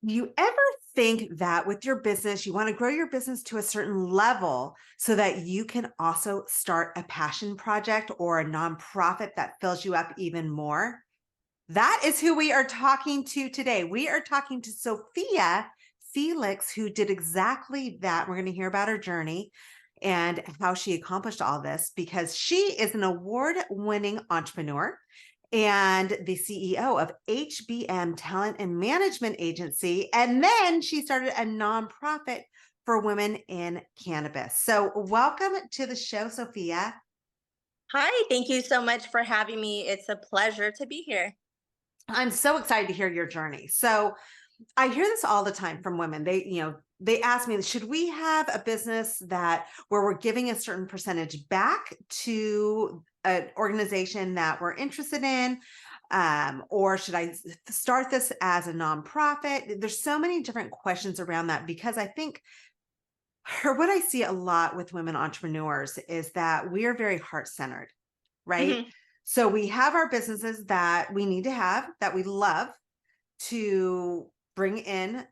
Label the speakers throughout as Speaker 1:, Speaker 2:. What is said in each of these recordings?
Speaker 1: You ever think that with your business, you want to grow your business to a certain level so that you can also start a passion project or a nonprofit that fills you up even more? That is who we are talking to today. We are talking to Sophia Felix, who did exactly that. We're going to hear about her journey and how she accomplished all this because she is an award-winning entrepreneur and the CEO of HBM Talent and Management Agency. And then she started a nonprofit for women in cannabis. So welcome to the show, Sophia.
Speaker 2: Hi, thank you so much for having me. It's a pleasure to be here.
Speaker 1: I'm so excited to hear your journey. So I hear this all the time from women. They ask me, should we have a business that where we're giving a certain percentage back to an organization that we're interested in? Or should I start this as a nonprofit? There's so many different questions around that because I think or what I see a lot with women entrepreneurs is that we are very heart-centered, right?
Speaker 2: hmm
Speaker 1: So we have our businesses that we need to have, that we love to bring in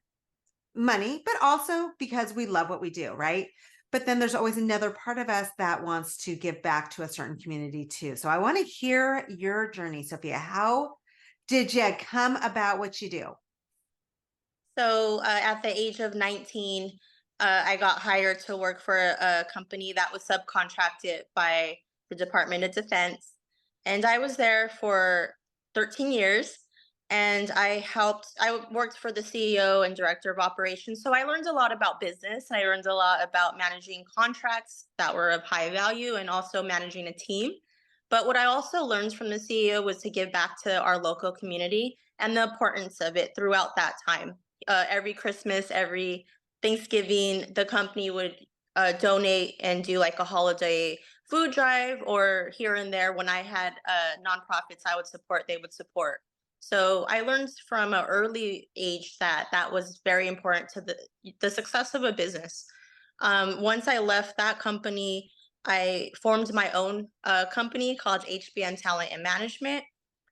Speaker 1: money, but also because we love what we do, right? But then there's always another part of us that wants to give back to a certain community too. So I want to hear your journey, Sophia. How did you come about what you do?
Speaker 2: at the age of 19, I got hired to work for a company that was subcontracted by the Department of Defense. And I was there for 13 years. And I worked for the CEO and director of operations. So I learned a lot about business. I learned a lot about managing contracts that were of high value and also managing a team. But what I also learned from the CEO was to give back to our local community and the importance of it throughout that time. Every Christmas, every Thanksgiving, the company would donate and do like a holiday food drive, or here and there when I had nonprofits I would support, they would support. So I learned from an early age that that was very important to the success of a business. Once I left that company, I formed my own company called HBM Talent and Management.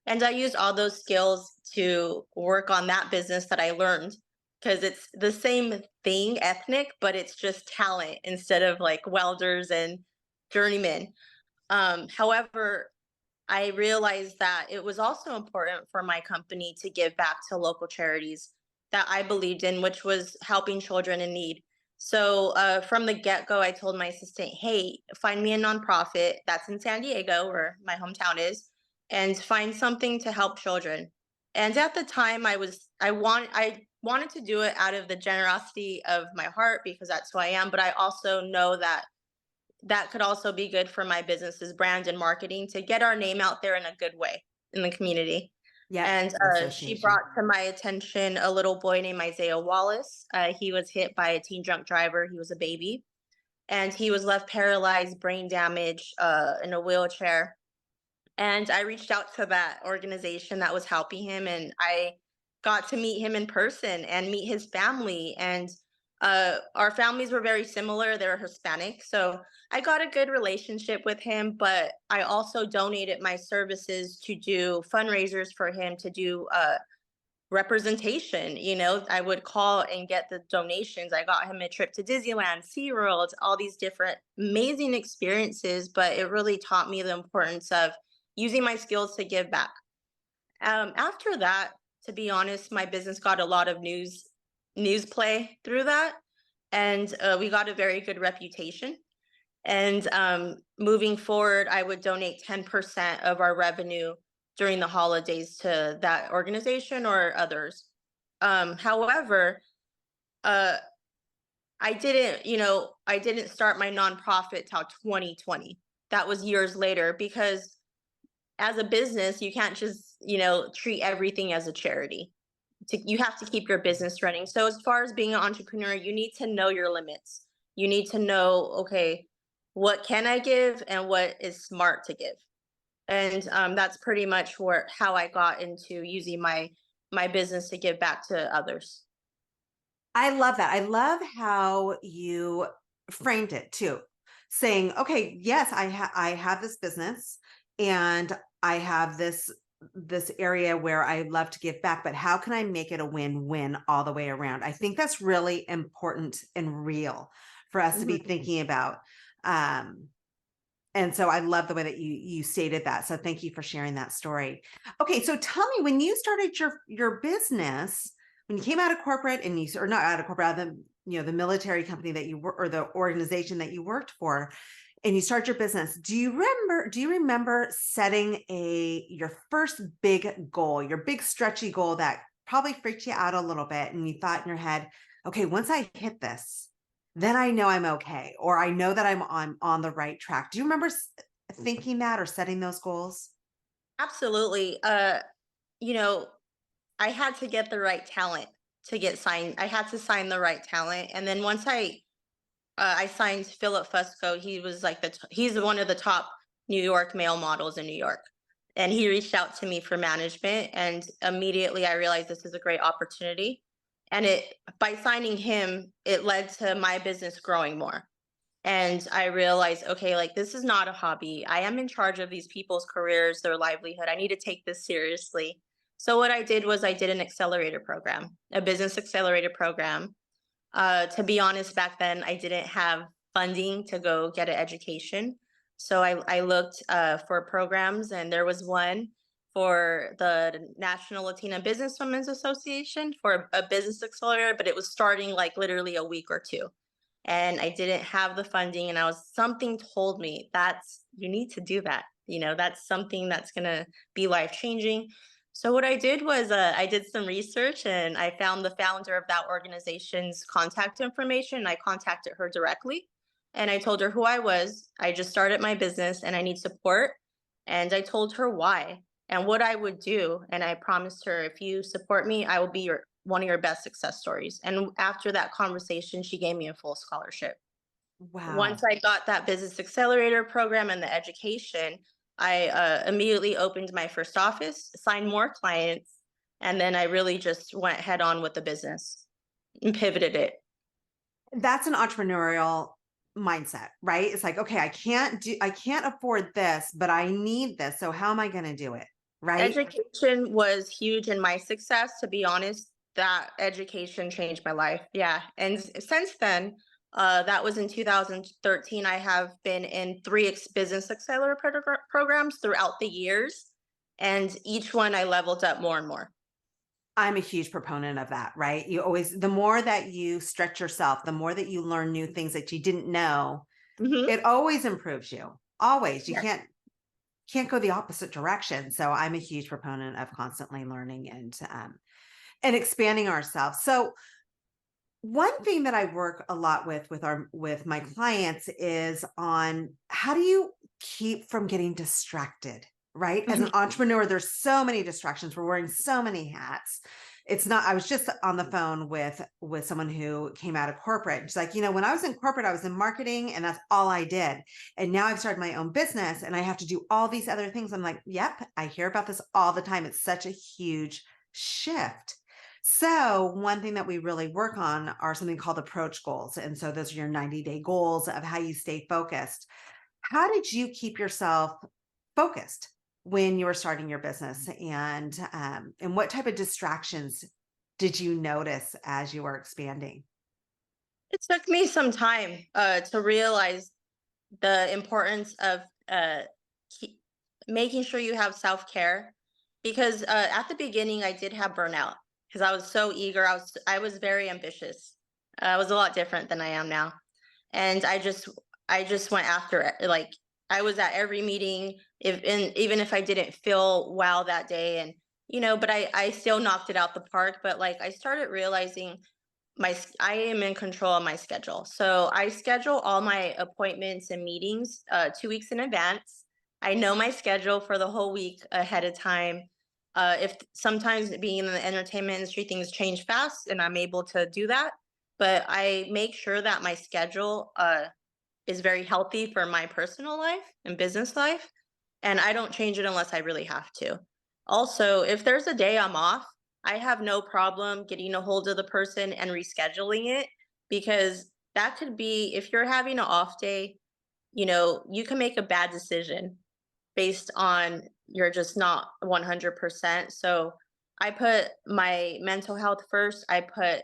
Speaker 2: And I used all those skills to work on that business that I learned because it's the same thing, ethnic, but it's just talent instead of like welders and journeymen. However, I realized that it was also important for my company to give back to local charities that I believed in, which was helping children in need. So from the get go, I told my assistant, hey, find me a nonprofit that's in San Diego, where my hometown is, and find something to help children. And at the time, I wanted to do it out of the generosity of my heart because that's who I am. But I also know that that could also be good for my business's brand and marketing to get our name out there in a good way in the community.
Speaker 1: Yep,
Speaker 2: And she
Speaker 1: association.
Speaker 2: brought to my attention a little boy named Isaiah Wallace. He was hit by a teen drunk driver. He was a baby, and he was left paralyzed, brain damage, in a wheelchair. And I reached out to that organization that was helping him, and I got to meet him in person and meet his family. And our families were very similar. They were Hispanic. So I got a good relationship with him, but I also donated my services to do fundraisers for him to do representation. I would call and get the donations. I got him a trip to Disneyland, SeaWorld, all these different amazing experiences, but it really taught me the importance of using my skills to give back. After that, to be honest, my business got a lot of news play through that, and we got a very good reputation. And moving forward, I would donate 10% of our revenue during the holidays to that organization or others. However, uh, I didn't start my nonprofit till 2020. That was years later because as a business, you can't just, treat everything as a charity. You have to keep your business running. So as far as being an entrepreneur, you need to know your limits. You need to know, okay, what can I give and what is smart to give. And that's pretty much how I got into using my business to give back to others.
Speaker 1: I love that. I love how you framed it too, saying, okay, yes, I have this business and I have this this area where I love to give back, but how can I make it a win-win all the way around? I think that's really important and real for us to be
Speaker 2: Mhm.
Speaker 1: thinking about. Um, and so I love the way that you stated that. So thank you for sharing that story. Okay, so tell me, when you started your business, when you came out of corporate and or not out of corporate, out of the the military company that you were, or the organization that you worked for, and you start your business, do you remember setting your first big goal, your big stretchy goal that probably freaked you out a little bit, and you thought in your head, okay, once I hit this, then I know I'm okay, or I know that I'm on the right track. Do you remember thinking that or setting those goals?
Speaker 2: Absolutely. You know, I had to get the right talent to get signed. I had to sign the right talent. And then once I signed Philip Fusco, he was like he's one of the top New York male models in New York. And he reached out to me for management, and immediately I realized this is a great opportunity. And it by signing him, it led to my business growing more. And I realized, okay, like this is not a hobby. I am in charge of these people's careers, their livelihood. I need to take this seriously. So what I did was I did an accelerator program, a business accelerator program. To be honest, back then I didn't have funding to go get an education. So I looked for programs, and there was one for the National Latina Businesswomen's Association for a business accelerator, but it was starting like literally a week or two, and I didn't have the funding, and something told me that's you need to do that. That's something that's going to be life changing. So what I did was I did some research, and I found the founder of that organization's contact information. I contacted her directly, and I told her who I was. I just started my business and I need support. And I told her why and what I would do. And I promised her, if you support me, I will be one of your best success stories. And after that conversation, she gave me a full scholarship. Once
Speaker 1: Wow.
Speaker 2: I got that business accelerator program and the education, I immediately opened my first office, signed more clients, and then I really just went head on with the business and pivoted it.
Speaker 1: That's an entrepreneurial mindset, right? It's like, okay, I can't afford this, but I need this. So how am I going to do it? Right?
Speaker 2: Education was huge in my success, to be honest. That education changed my life. Yeah. And since then, that was in 2013. I have been in three business accelerator programs throughout the years. And each one I leveled up more and more.
Speaker 1: I'm a huge proponent of that, right? The more that you stretch yourself, the more that you learn new things that you didn't know,
Speaker 2: Hmm.
Speaker 1: it always improves you. Always. You
Speaker 2: Yeah.
Speaker 1: can't go the opposite direction. So I'm a huge proponent of constantly learning and expanding ourselves. So one thing that I work a lot with my clients is on how do you keep from getting distracted, right? As an entrepreneur, there's so many distractions. We're wearing so many hats. It's not, I was just on the phone with someone who came out of corporate. She's like, when I was in corporate, I was in marketing and that's all I did. And now I've started my own business and I have to do all these other things. I'm like, yep, I hear about this all the time. It's such a huge shift. So, one thing that we really work on are something called approach goals. And so, those are your 90-day goals of how you stay focused. How did you keep yourself focused when you were starting your business? And what type of distractions did you notice as you were expanding?
Speaker 2: It took me some time to realize the importance of keep, making sure you have self care, because at the beginning I did have burnout because I was so eager. I was very ambitious. I was a lot different than I am now, and I just went after it. Like I was at every meeting, even if I didn't feel well that day, and but I still knocked it out the park. But like I started realizing I am in control of my schedule. So I schedule all my appointments and meetings 2 weeks in advance. I know my schedule for the whole week ahead of time. If sometimes being in the entertainment industry, things change fast, and I'm able to do that. But I make sure that my schedule is very healthy for my personal life and business life, and I don't change it unless I really have to. Also, if there's a day I'm off, I have no problem getting a hold of the person and rescheduling it, because that could be, if you're having an off day, you can make a bad decision based on you're just not 100%. So I put my mental health first. I put,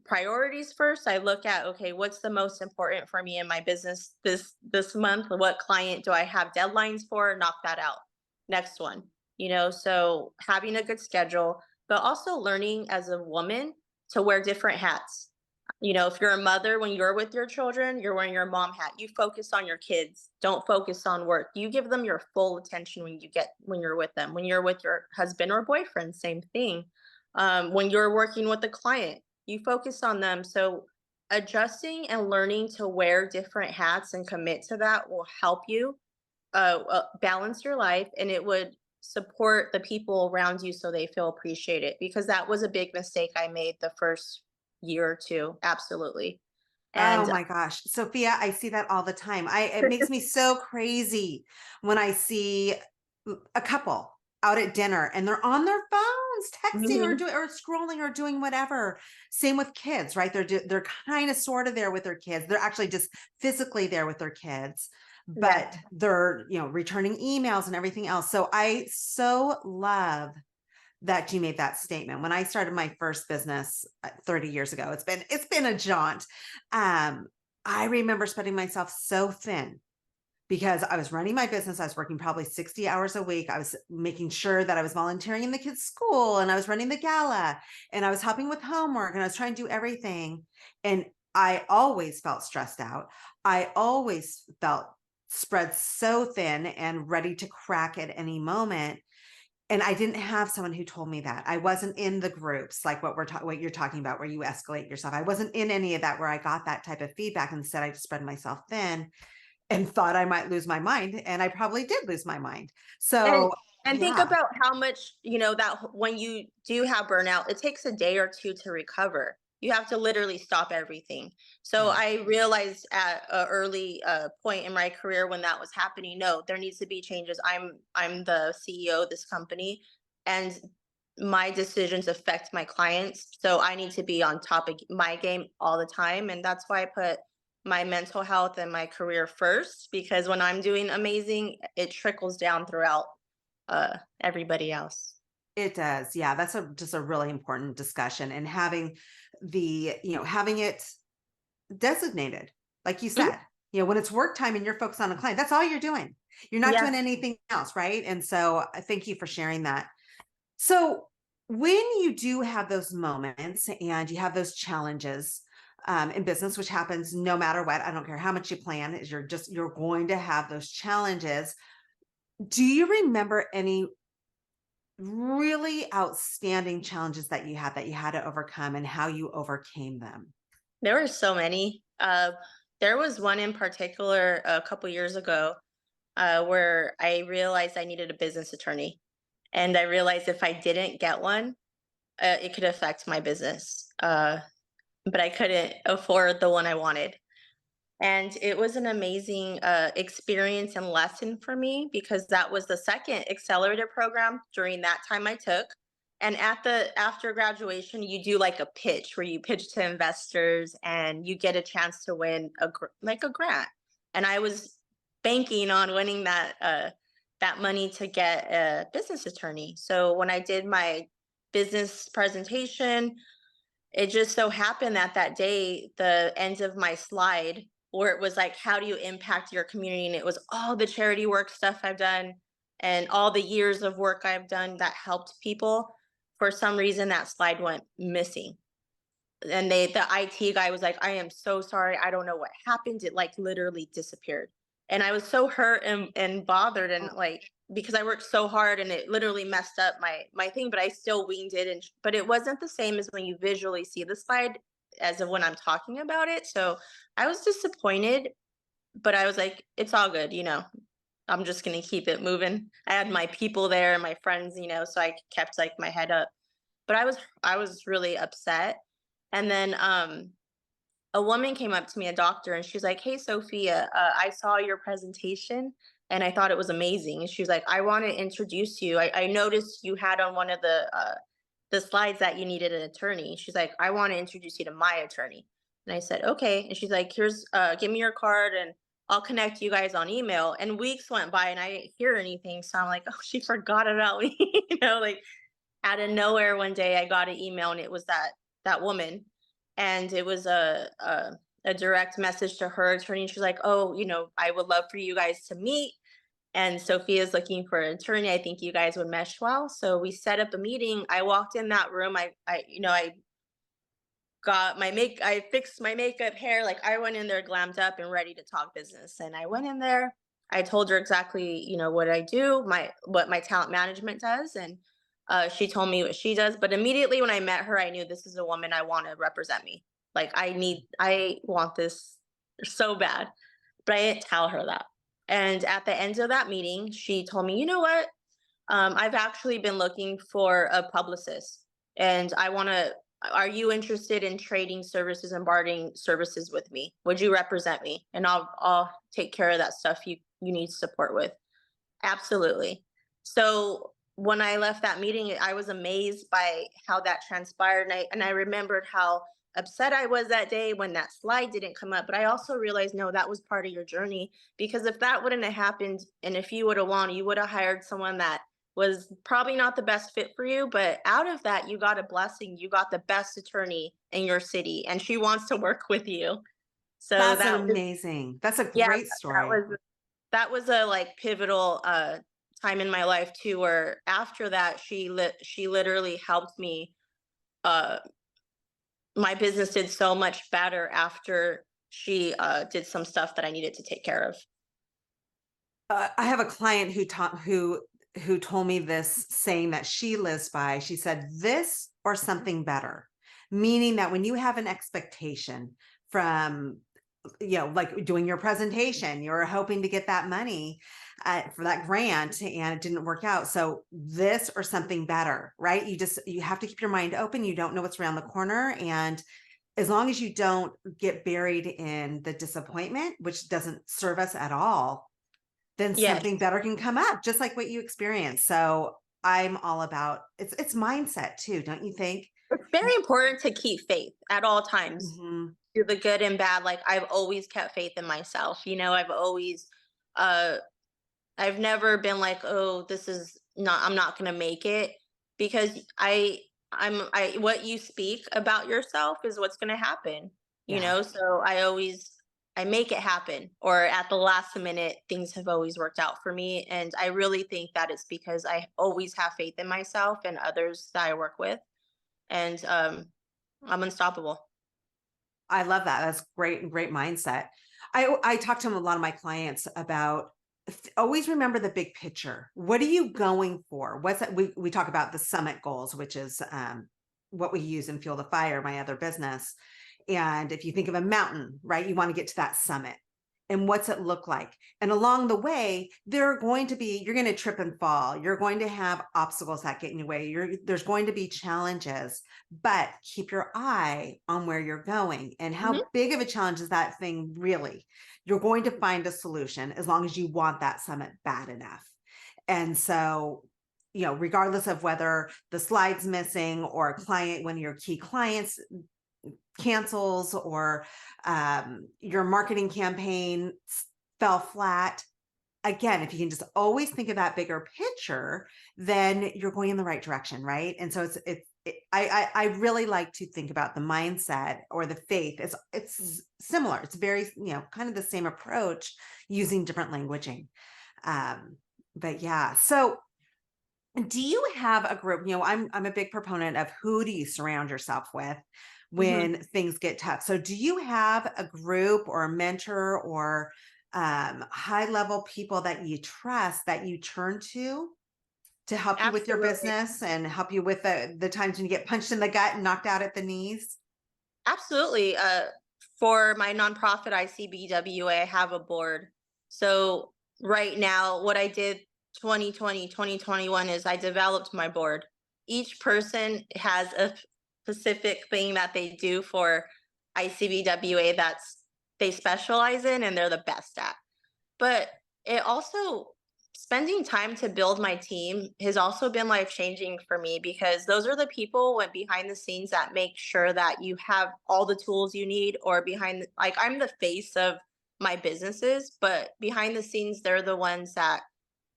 Speaker 2: priorities first. I look at, okay, what's the most important for me in my business this month? What client do I have deadlines for? Knock that out. Next one. So having a good schedule, but also learning as a woman to wear different hats. If you're a mother, when you're with your children, you're wearing your mom hat. You focus on your kids. Don't focus on work. You give them your full attention when you're with them. When you're with your husband or boyfriend, same thing. When you're working with a client, you focus on them. So adjusting and learning to wear different hats and commit to that will help you balance your life, and it would support the people around you so they feel appreciated, because that was a big mistake I made the first year or two. Absolutely.
Speaker 1: Oh
Speaker 2: And
Speaker 1: my gosh, Sophia, I see that all the time. It makes me so crazy when I see a couple out at dinner and they're on their phones texting or
Speaker 2: Mhm.
Speaker 1: doing or scrolling or doing whatever. Same with kids, right? They're kind of sort of there with their kids. They're actually just physically there with their kids,
Speaker 2: Yeah.
Speaker 1: but they're, returning emails and everything else. So I so love that you made that statement. When I started my first business 30 years ago, it's been a jaunt. Um, I remember spreading myself so thin because I was running my business. I was working probably 60 hours a week. I was making sure that I was volunteering in the kids' school and I was running the gala and I was helping with homework and I was trying to do everything. And I always felt stressed out. I always felt spread so thin and ready to crack at any moment. And I didn't have someone who told me that. I wasn't in the groups like what you're talking about, where you escalate yourself. I wasn't in any of that where I got that type of feedback. Instead, I just spread myself thin and thought I might lose my mind, and I probably did lose my mind.
Speaker 2: And
Speaker 1: So,
Speaker 2: and think
Speaker 1: yeah,
Speaker 2: about how much, when you do have burnout, it takes a day or two to recover. You have to literally stop everything. So
Speaker 1: yeah,
Speaker 2: I realized at an early point in my career when that was happening, no, there needs to be changes. I'm the CEO of this company, and my decisions affect my clients. So I need to be on top of my game all the time. And that's why I put my mental health and my career first, because when I'm doing amazing, it trickles down throughout everybody else.
Speaker 1: it does. Yeah, that's just a really important discussion, and having it designated, like you
Speaker 2: Mhm.
Speaker 1: said, when it's work time and you're focused on a client, that's all you're doing. You're not
Speaker 2: Yeah.
Speaker 1: doing anything else, right? And so, thank you for sharing that. So, when you do have those moments and you have those challenges in business, which happens no matter what, I don't care how much you plan, is you're going to have those challenges. Do you remember any really outstanding challenges that you had to overcome and how you overcame them?
Speaker 2: There were so many. There was one in particular a couple years ago where I realized I needed a business attorney. And I realized if I didn't get one, it could affect my business. But I couldn't afford the one I wanted. And it was an amazing experience and lesson for me, because that was the second accelerator program during that time I took. And after graduation, you do like a pitch where you pitch to investors and you get a chance to win like a grant. And I was banking on winning that money to get a business attorney. So when I did my business presentation, it just so happened that that day, the end of my slide, where it was like, how do you impact your community? And it was all the charity work stuff I've done and all the years of work I've done that helped people. For some reason, that slide went missing. And the IT guy was like, I am so sorry. I don't know what happened. It like literally disappeared. And I was so hurt and bothered, and like, because I worked so hard and it literally messed up my thing, but I still winged it. And but it wasn't the same as when you visually see the slide as of when I'm talking about it. So I was disappointed, but I was like, it's all good. I'm just gonna keep it moving. I had my people there, my friends, so I kept like my head up. But I was really upset. And then a woman came up to me, a doctor, and she's like, "Hey, Sophia, I saw your presentation and I thought it was amazing." And she was like, "I want to introduce you. I noticed you had on one of the slides that you needed an attorney." She's like, "I want to introduce you to my attorney." And I said, "Okay." And she's like, "Here's, give me your card and I'll connect you guys on email. And weeks went by and I didn't hear anything. So I'm like, oh, she forgot about me. Like out of nowhere one day I got an email and it was that woman. And it was a direct message to her attorney. She's like, oh, I would love for you guys to meet. And Sophia's looking for an attorney. I think you guys would mesh well. So we set up a meeting. I walked in that room. I I fixed my makeup, hair. Like I went in there glammed up and ready to talk business. And I went in there. I told her exactly, what I do, what my talent management does. And she told me what she does. But immediately when I met her, I knew this is a woman I want to represent me. Like I want this so bad. But I didn't tell her that. And at the end of that meeting, she told me, you know what? I've actually been looking for a publicist and are you interested in trading services and bartering services with me? Would you represent me? And I'll take care of that stuff you need support with. Absolutely. So when I left that meeting, I was amazed by how that transpired. And I remembered how upset I was that day when that slide didn't come up. But I also realized, no, that was part of your journey. Because if that wouldn't have happened, and if you would have won, you would have hired someone that was probably not the best fit for you. But out of that, you got a blessing. You got the best attorney in your city, and she wants to work with you. So
Speaker 1: That's
Speaker 2: that was,
Speaker 1: amazing. That's a
Speaker 2: yeah,
Speaker 1: great story.
Speaker 2: that was a like pivotal time in my life too, where after that she literally helped me. uh my business did so much better after she did some stuff that I needed to take care of.
Speaker 1: I have a client who told me this saying that she lives by. She said, "This or something better," meaning that when you have an expectation from, like doing your presentation, you're hoping to get that money for that grant, and it didn't work out. So this or something better, right? You have to keep your mind open. You don't know what's around the corner, and as long as you don't get buried in the disappointment, which doesn't serve us at all, then
Speaker 2: Yes,
Speaker 1: something better can come up, just like what you experienced. So I'm all about it's mindset too, don't you think?
Speaker 2: it's very important to keep faith at all times,
Speaker 1: Mhm.
Speaker 2: through the good and bad. Like I've always kept faith in myself. Uh I've never been like, oh, I'm not gonna make it, because I what you speak about yourself is what's gonna happen,
Speaker 1: Yeah.
Speaker 2: So I make it happen, or at the last minute things have always worked out for me. And I really think that it's because I always have faith in myself and others that I work with. And I'm unstoppable.
Speaker 1: I love that. That's great, great mindset. I talk to a lot of my clients about always remember the big picture. What are you going for? What's that? We talk about the summit goals, which is what we use in Fuel the Fire, my other business. And if you think of a mountain, right, you want to get to that summit. And what's it look like? And along the way, you're going to trip and fall. You're going to have obstacles that get in your way. There's going to be challenges, but keep your eye on where you're going and
Speaker 2: Mhm.
Speaker 1: how big of a challenge is that thing really. You're going to find a solution as long as you want that summit bad enough. And so, regardless of whether the slide's missing or a client, one of your key clients cancels, or your marketing campaign fell flat. Again, if you can just always think of that bigger picture, then you're going in the right direction, right? And so I really like to think about the mindset or the faith. It's similar. It's very, kind of the same approach using different languaging. But yeah. So do you have a group? I'm a big proponent of who do you surround yourself with
Speaker 2: Mhm.
Speaker 1: when things get tough. So do you have a group or a mentor or high level people that you trust that you turn to help you with your
Speaker 2: Absolutely.
Speaker 1: business and help you with the times when you get punched in the gut and knocked out at the knees?
Speaker 2: Absolutely. For my nonprofit ICBWA, I have a board. So right now, what I did 2020, 2021 is I developed my board. Each person has a specific thing that they do for ICBWA they specialize in and they're the best at. But it also spending time to build my team has also been life changing for me, because those are the people went behind the scenes that make sure that you have all the tools you need, or like I'm the face of my businesses, but behind the scenes, they're the ones that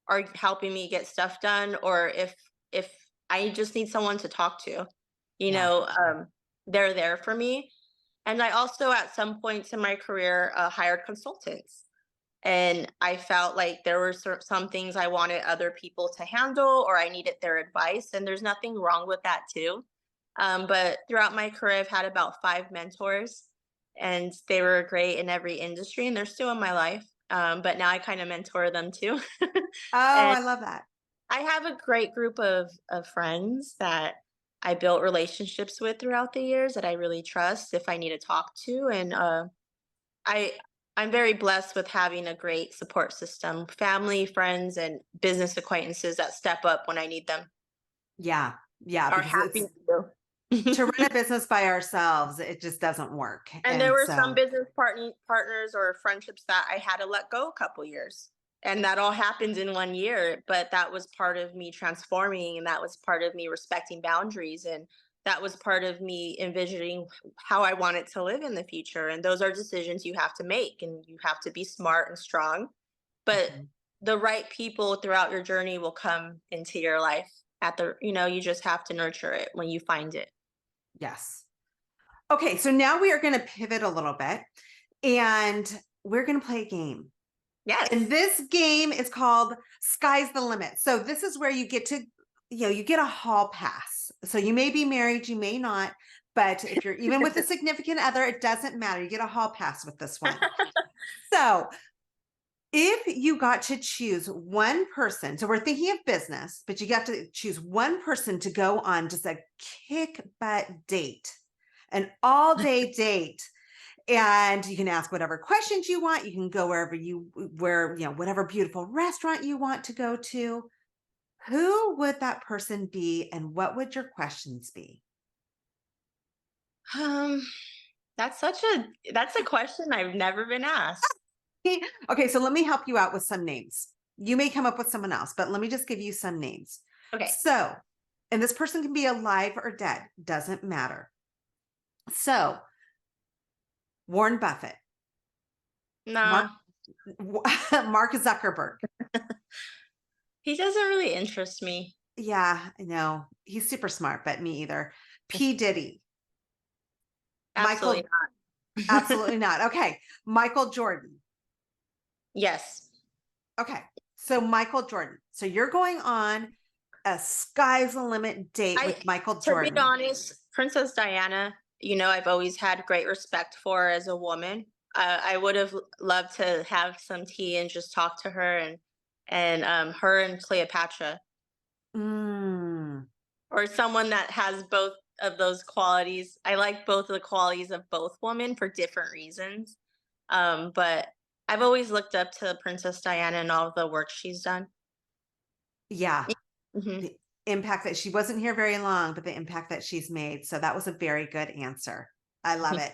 Speaker 2: are helping me get stuff done, or if I just need someone to talk to, you
Speaker 1: Yeah.
Speaker 2: know, they're there for me. And I also, at some points in my career, hired consultants. And I felt like there were some things I wanted other people to handle, or I needed their advice. And there's nothing wrong with that too. But throughout my career, I've had about 5 mentors, and they were great in every industry, and they're still in my life. But now I kind of mentor them too.
Speaker 1: Oh,
Speaker 2: And
Speaker 1: I love that.
Speaker 2: I have a great group of friends that I built relationships with throughout the years that I really trust if I need to talk to. And I I'm very blessed with having a great support system, family, friends, and business acquaintances that step up when I need them,
Speaker 1: Yeah. Yeah.
Speaker 2: are
Speaker 1: Because
Speaker 2: happy
Speaker 1: it's to
Speaker 2: to.
Speaker 1: run a business by ourselves, it just doesn't work.
Speaker 2: And there
Speaker 1: And
Speaker 2: were some
Speaker 1: so,
Speaker 2: business partners or friendships that I had to let go a couple years. And that all happened in 1 year, but that was part of me transforming, and that was part of me respecting boundaries, and that was part of me envisioning how I wanted to live in the future. And those are decisions you have to make, and you have to be smart and strong. But
Speaker 1: mhm,
Speaker 2: the right people throughout your journey will come into your life you just have to nurture it when you find it.
Speaker 1: yes. Okay. So now we are going to pivot a little bit and we're going to play a game. And
Speaker 2: Yes.
Speaker 1: this game is called Sky's the Limit. So this is where you get to, you get a hall pass. So you may be married, you may not, but if you're even with a significant other, it doesn't matter. You get a hall pass with this one. So if you got to choose one person, so we're thinking of business, but you got to choose one person to go on just a kick butt date, an all day date. And you can ask whatever questions you want. You can go whatever beautiful restaurant you want to go to. Who would that person be and what would your questions be?
Speaker 2: Um, that's a question I've never been asked.
Speaker 1: Okay, so let me help you out with some names. You may come up with someone else, but let me just give you some names.
Speaker 2: Okay.
Speaker 1: So, and this person can be alive or dead, doesn't matter. So, Warren Buffett, Mark
Speaker 2: No,
Speaker 1: Mark Zuckerberg.
Speaker 2: he doesn't really interest me.
Speaker 1: Yeah, I know. He's super smart, but me either. P. Diddy,
Speaker 2: Absolutely
Speaker 1: Michael,
Speaker 2: not.
Speaker 1: absolutely not. Okay, Michael Jordan.
Speaker 2: Yes.
Speaker 1: Okay, so Michael Jordan. So you're going on a sky's the limit date
Speaker 2: I
Speaker 1: with Michael
Speaker 2: To be
Speaker 1: Jordan.
Speaker 2: honest, Princess Diana, I've always had great respect for her as a woman. I would have loved to have some tea and just talk to her, and her and Cleopatra,
Speaker 1: Mm,
Speaker 2: or someone that has both of those qualities. I like both of the qualities of both women for different reasons. But I've always looked up to Princess Diana and all of the work she's done.
Speaker 1: yeah,
Speaker 2: Hmm.
Speaker 1: the impact that she wasn't here very long, but the impact that she's made. So that was a very good answer. I love it.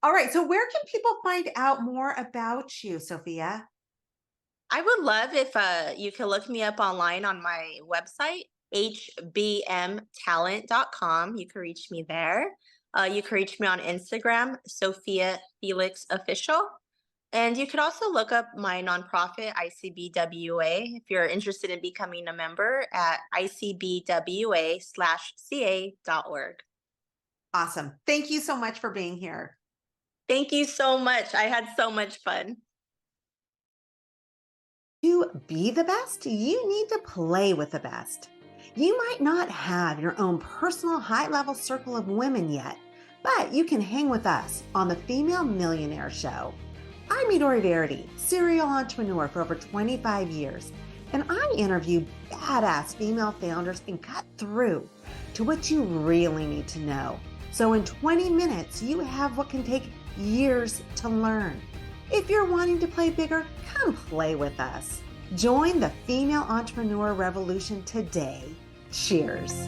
Speaker 1: All right, so where can people find out more about you, Sophia?
Speaker 2: I would love if you could look me up online on my website, hbmtalent.com. You can reach me there. You can reach me on Instagram, Sophia Felix Official. And you could also look up my nonprofit, ICBWA, if you're interested in becoming a member at icbwa/ca.org.
Speaker 1: Awesome. Thank you so much for being here.
Speaker 2: Thank you so much. I had so much fun.
Speaker 1: To be the best, you need to play with the best. You might not have your own personal high level circle of women yet, but you can hang with us on the Female Millionaire Show. I'm Midori Verity, serial entrepreneur for over 25 years, and I interview badass female founders and cut through to what you really need to know. So in 20 minutes, you have what can take years to learn. If you're wanting to play bigger, come play with us. Join the female entrepreneur revolution today. Cheers.